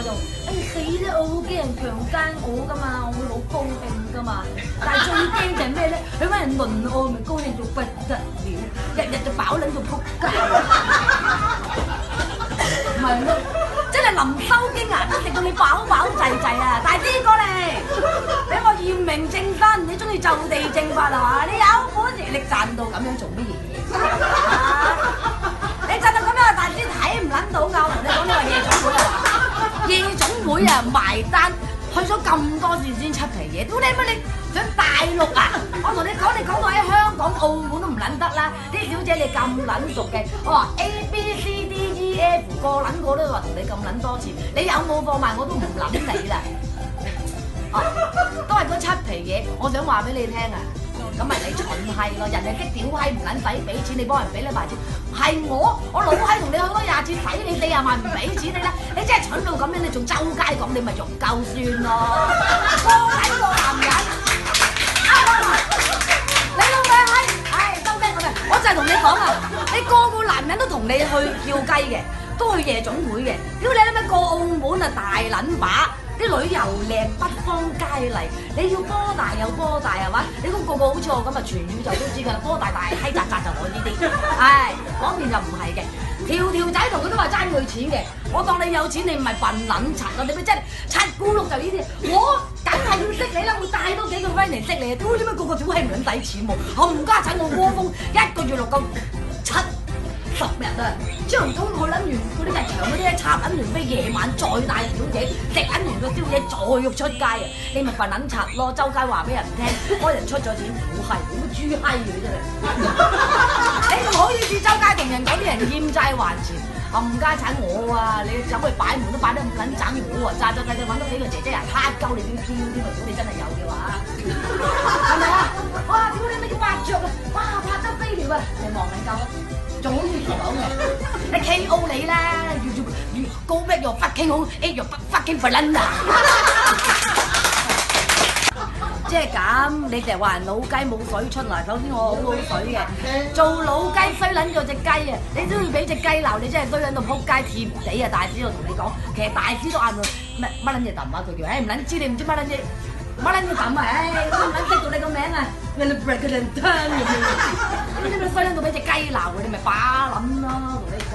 就死啦！我好驚人強姦我噶嘛，我會好高興噶嘛。但係最驚就係咩咧？佢揾人輪我，咪高興到不得了，日日就飽撚到仆街。唔係咯，真係臨收經啊，都食到你飽滯啊！大啲過嚟，俾我驗明正身，你中意就地正法係嘛？你有本事你賺到咁樣做乜嘢？你賺到咁樣，大師睇唔撚到㗎！我同你講呢個夜總會啊，夜總會啊埋單，去咗咁多次先出皮嘢，屌你乜你想大陸啊？我同你講，你講到喺香港、澳門都唔撚得啦！啲小姐你咁撚熟嘅，我話 ABCDEF 個撚個都話同你咁撚多次，你有冇貨賣我都唔撚你啦！都係嗰七皮嘢，我想話俾你聽啊！咁咪你蠢閪咯，人哋激屌閪唔撚使俾錢，你幫人俾你埋錢，係我老閪同你去多20次，使你40萬唔俾錢你啦！你真係蠢到咁樣，你仲周街講，你咪仲夠算咯！個閪個男人，你老味閪，唉收聲咁嘅，我就係同你講啊！你個男人都同你去叫雞嘅，都去夜總會嘅，屌你諗咩過澳門啊大撚把！啲旅遊靚，北方佳麗，你要波大有波大係嘛？你估個個好似我咁啊，全宇宙都知㗎，波大大閪扎扎就我呢啲，唉，講掂就唔係嘅，條仔同佢都話爭佢錢嘅，我當你有錢你唔係笨撚柒咯，你咪真係柒咕碌就呢啲，我梗係要識你啦，會帶多幾個 friend 嚟識你啊，屌點解個個屌閪唔撚使錢喎？冚家產我窩蜂一個月落夠70日啊！朝頭早去撚完嗰啲日場嗰啲咧，插撚完飛，夜晚再帶小姐食撚完個宵夜再喐出街啊！你咪笨撚柒咯，周街話俾人聽，嗰人出咗錢好係，咁豬閪嚟真係！你唔好意思周街同人講啲人欠債還錢，冚家產我啊！你走去擺門都擺得咁撚盞我啊！揸揾到幾個姐姐啊，蝦鳩你都嬌添啊！如果你真係有嘅話，係咪啊？哇！屌你咩叫八著啊！哇！拍得飛條啊！你望緊夠啊！仲好似講嘅，你 KO 你啦，要 go back your fucking home， eat your fucking banana。即係咁，你成日話人老雞冇水出嚟，首先我好水嘅，做老雞衰撚咗隻雞啊！你都要俾隻雞鬧，你真係衰撚到撲街貼地啊！大師我同你講，其實大師都啱乜撚嘢揼啊！佢叫，唔撚知你唔知乜撚嘢。乜撚要抌啊！唉，我唔撚識到你個名啊！你 break 佢哋吞咁樣，你咪衰撚到俾隻雞鬧佢，你咪把撚咯，同你講。